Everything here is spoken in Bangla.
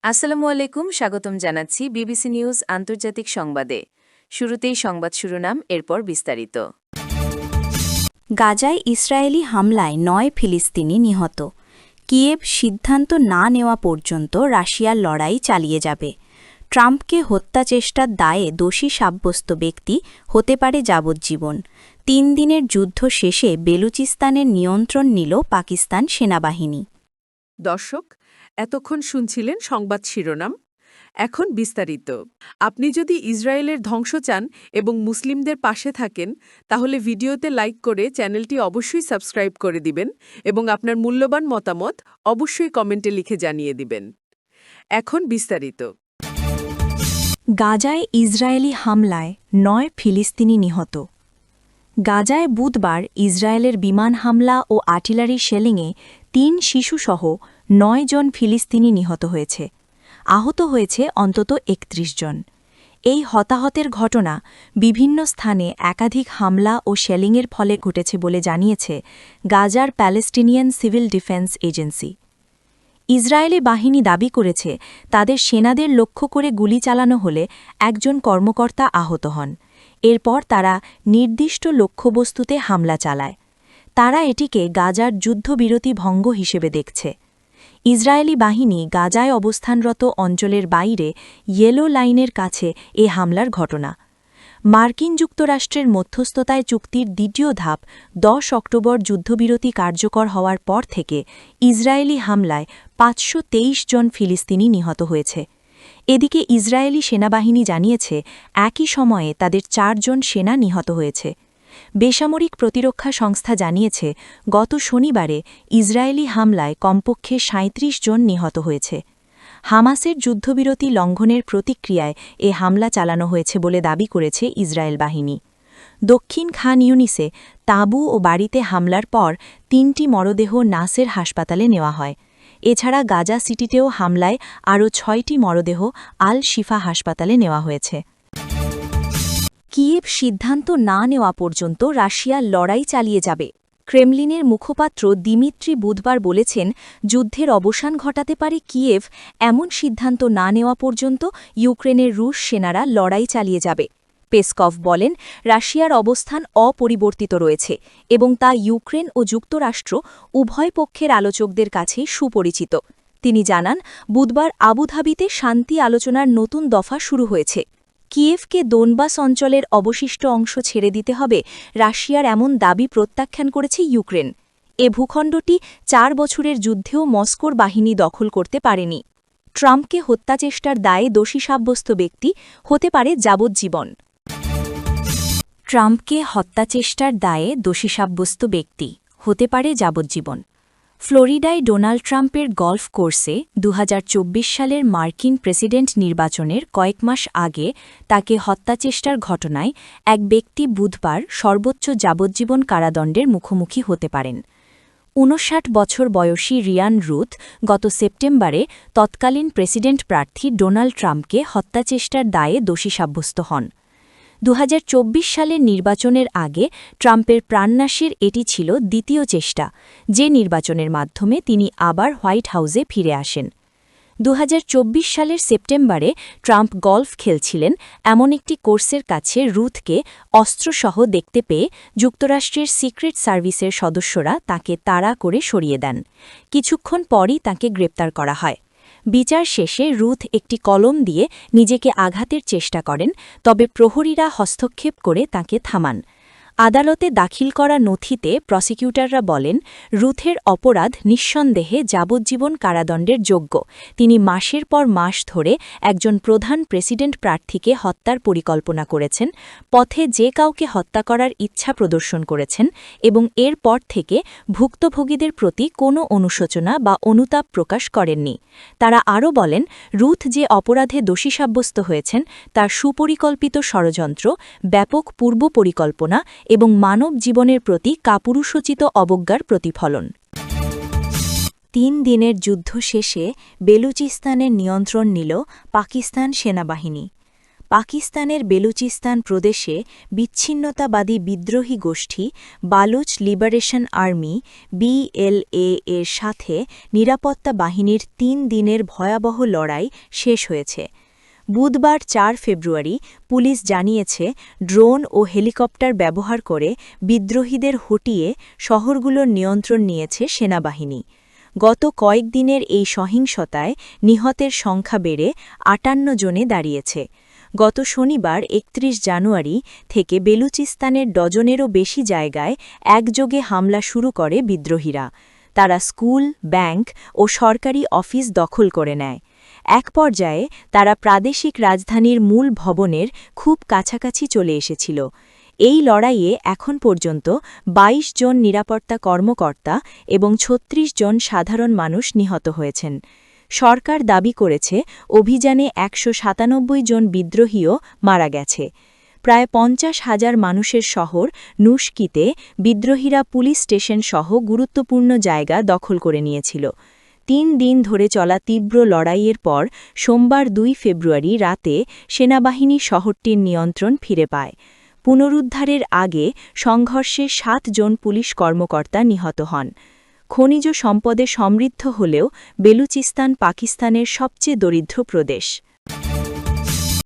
আসসালামু আলাইকুম, স্বাগতম জানাচ্ছি বিবিসি নিউজ আন্তর্জাতিক সংবাদে। শুরুতেই সংবাদ শিরোনাম, এরপর বিস্তারিত। গাজায় ইসরায়েলি হামলায় ৯ ফিলিস্তিনি নিহত। কিয়েভ সিদ্ধান্ত না নেওয়া পর্যন্ত রাশিয়ার লড়াই চালিয়ে যাবে। ট্রাম্পকে হত্যাচেষ্টার দায়ে দোষী সাব্যস্ত ব্যক্তি হতে পারে যাবজ্জীবন। ৩ দিনের যুদ্ধ শেষে বেলুচিস্তানের নিয়ন্ত্রণ নিল পাকিস্তান সেনাবাহিনী। দর্শক, এতক্ষণ শুনছিলেন সংবাদ শিরোনাম। এখন বিস্তারিত। আপনি যদি ইসরায়েলের ধ্বংস চান এবং মুসলিমদের পাশে থাকেন, তাহলে ভিডিওতে লাইক করে চ্যানেলটি অবশ্যই সাবস্ক্রাইব করে দিবেন এবং আপনার মূল্যবান মতামত অবশ্যই কমেন্টে লিখে জানিয়ে দিবেন। এখন বিস্তারিত। গাজায় ইসরায়েলি হামলায় ৯ ফিলিস্তিনি নিহত। গাজায় বুধবার ইসরায়েলের বিমান হামলা ও আর্টিলারি শেলিংয়ে ৩ শিশুসহ ৯ জন ফিলিস্তিনি নিহত হয়েছে। আহত হয়েছে অন্তত ৩১ জন। এই হতাহতের ঘটনা বিভিন্ন স্থানে একাধিক হামলা ও শেলিংয়ের ফলে ঘটেছে বলে জানিয়েছে গাজার Palestinian civil defence agency. Israeli বাহিনী দাবি করেছে তাদের সেনাদের লক্ষ্য করে গুলি চালানো হলে একজন কর্মকর্তা আহত হন। এরপর তারা নির্দিষ্ট লক্ষ্যবস্তুতে হামলা চালায়। তারা এটিকে গাজার যুদ্ধবিরতি ভঙ্গ হিসেবে দেখছে। ইসরায়েলি বাহিনী গাজায় অবস্থানরত অঞ্চলের বাইরে ইয়েলো লাইনের কাছে এ হামলার ঘটনা। মার্কিন যুক্তরাষ্ট্রের মধ্যস্থতায় চুক্তির দ্বিতীয় ধাপ ১০ অক্টোবর যুদ্ধবিরতি কার্যকর হওয়ার পর থেকে ইসরায়েলি হামলায় ৫২৩ জন ফিলিস্তিনি নিহত হয়েছে। এদিকে ইসরায়েলি সেনাবাহিনী জানিয়েছে একই সময়ে তাদের ৪ জন সেনা নিহত হয়েছে। বেসামরিক প্রতিরক্ষা সংস্থা জানিয়েছে গত শনিবারে ইসরায়েলি হামলায় কমপক্ষে ৩৭ জন নিহত হয়েছে। হামাসের যুদ্ধবিরতি লঙ্ঘনের প্রতিক্রিয়ায় এ হামলা চালানো হয়েছে বলে দাবি করেছে ইসরায়েল বাহিনী। দক্ষিণ খান ইউনিসে তাঁবু ও বাড়িতে হামলার পর ৩টি মরদেহ নাসের হাসপাতালে নেওয়া হয়। এছাড়া গাজা সিটিতেও হামলায় আরও ৬টি মরদেহ আল শিফা হাসপাতালে নেওয়া হয়েছে। কিয়েভ সিদ্ধান্ত না নেওয়া পর্যন্ত রাশিয়ার লড়াই চালিয়ে যাবে। ক্রেমলিনের মুখপাত্র দিমিত্রি বুধবার বলেছেন যুদ্ধের অবসান ঘটাতে পারে কিয়েভ, এমন সিদ্ধান্ত না নেওয়া পর্যন্ত ইউক্রেনের রুশ সেনারা লড়াই চালিয়ে যাবে। পেসকভ বলেন রাশিয়ার অবস্থান অপরিবর্তিত রয়েছে এবং তা ইউক্রেন ও যুক্তরাষ্ট্র উভয় পক্ষের আলোচকদের কাছেই সুপরিচিত। তিনি জানান বুধবার আবুধাবিতে শান্তি আলোচনার নতুন দফা শুরু হয়েছে। কিয়েভকে দোনবাস অঞ্চলের অবশিষ্ট অংশ ছেড়ে দিতে হবে রাশিয়ার এমন দাবি প্রত্যাখ্যান করেছে ইউক্রেন। এ ভূখণ্ডটি ৪ বছরের যুদ্ধেও মস্কোর বাহিনী দখল করতে পারেনি। ট্রাম্পকে হত্যাচেষ্টার দায়ে দোষী সাব্যস্ত ব্যক্তি হতে পারে যাবজ্জীবন। ট্রাম্পকে হত্যাচেষ্টার দায়ে দোষী সাব্যস্ত ব্যক্তি হতে পারে যাবজ্জীবন। ফ্লোরিডায় ডোনাল্ড ট্রাম্পের গল্ফ কোর্সে ২০২৪ সালের মার্কিন প্রেসিডেন্ট নির্বাচনের কয়েক মাস আগে তাকে হত্যাচেষ্টার ঘটনায় এক ব্যক্তি বুধবার সর্বোচ্চ যাবজ্জীবন কারাদণ্ডের মুখোমুখি হতে পারেন। ৫৯ বছর বয়সী রিয়ান রুথ গত সেপ্টেম্বরে তৎকালীন প্রেসিডেন্ট প্রার্থী ডোনাল্ড ট্রাম্পকে হত্যাচেষ্টার দায়ে দোষী সাব্যস্ত হন। ২০২৪ সালের নির্বাচনের আগে ট্রাম্পের প্রাণনাশের এটি ছিল দ্বিতীয় চেষ্টা, যে নির্বাচনের মাধ্যমে তিনি আবার হোয়াইট হাউসে ফিরে আসেন। ২০২৪ সালের সেপ্টেম্বরে ট্রাম্প গল্ফ খেলছিলেন এমন একটি কোর্সের কাছে রুথকে অস্ত্রসহ দেখতে পেয়ে যুক্তরাষ্ট্রের সিক্রেট সার্ভিসের সদস্যরা তাকে তাড়া করে সরিয়ে দেন। কিছুক্ষণ পরই তাকে গ্রেপ্তার করা হয়। বিচার শেষে রুথ একটি কলম দিয়ে নিজেকে আঘাতের চেষ্টা করেন, তবে প্রহরীরা হস্তক্ষেপ করে তাকে থামান। আদালতে দাখিল করা নথিতে প্রসিকিউটররা বলেন রুথের অপরাধ নিঃসন্দেহে যাবজ্জীবন কারাদণ্ডের যোগ্য। তিনি মাসের পর মাস ধরে একজন প্রধান প্রেসিডেন্ট প্রার্থীকে হত্যার পরিকল্পনা করেছেন, পথে যে কাউকে হত্যা করার ইচ্ছা প্রদর্শন করেছেন এবং এর পর থেকে ভুক্তভোগীদের প্রতি কোনো অনুশোচনা বা অনুতাপ প্রকাশ করেননি। তারা আরও বলেন রুথ যে অপরাধে দোষী সাব্যস্ত হয়েছেন তার সুপরিকল্পিত ষড়যন্ত্র, ব্যাপক পূর্ব পরিকল্পনা এবং মানব জীবনের প্রতি কাপুরুষোচিত অবজ্ঞার প্রতিফলন। ৩ দিনের যুদ্ধ শেষে বেলুচিস্তানের নিয়ন্ত্রণ নিল পাকিস্তান সেনাবাহিনী। পাকিস্তানের বেলুচিস্তান প্রদেশে বিচ্ছিন্নতাবাদী বিদ্রোহী গোষ্ঠী বালুচ লিবারেশন আর্মি BLA এর সাথে নিরাপত্তা বাহিনীর ৩ দিনের ভয়াবহ লড়াই শেষ হয়েছে। বুধবার ৪ ফেব্রুয়ারি পুলিশ জানিয়েছে ড্রোন ও হেলিকপ্টার ব্যবহার করে বিদ্রোহীদের হটিয়ে শহরগুলোর নিয়ন্ত্রণ নিয়েছে সেনাবাহিনী। গত কয়েকদিনের এই সহিংসতায় নিহতের সংখ্যা বেড়ে ৫৮ জনে দাঁড়িয়েছে। গত শনিবার ৩১ জানুয়ারি থেকে বেলুচিস্তানের ডজনেরও বেশি জায়গায় একযোগে হামলা শুরু করে বিদ্রোহীরা। তারা স্কুল, ব্যাংক ও সরকারি অফিস দখল করে নেয়। এক পর্যায়ে তারা প্রাদেশিক রাজধানীর মূল ভবনের খুব কাছাকাছি চলে এসেছিল। এই লড়াইয়ে এখন পর্যন্ত ২২ জন নিরাপত্তা কর্মকর্তা এবং ৩৬ জন সাধারণ মানুষ নিহত হয়েছেন। সরকার দাবি করেছে অভিযানে ১৯৭ জন বিদ্রোহীও মারা গেছে। প্রায় ৫০,০০০ মানুষের শহর নুশকিতে বিদ্রোহীরা পুলিশ স্টেশন সহ গুরুত্বপূর্ণ জায়গা দখল করে নিয়েছিল। ৩ দিন ধরে চলা তীব্র লড়াইয়ের পর সোমবার ২ ফেব্রুয়ারি রাতে সেনাবাহিনী শহরটির নিয়ন্ত্রণ ফিরে পায়। পুনরুদ্ধারের আগে সংঘর্ষে ৭ জন পুলিশ কর্মকর্তা নিহত হন। খনিজ সম্পদে সমৃদ্ধ হলেও বেলুচিস্তান পাকিস্তানের সবচেয়ে দরিদ্র প্রদেশ।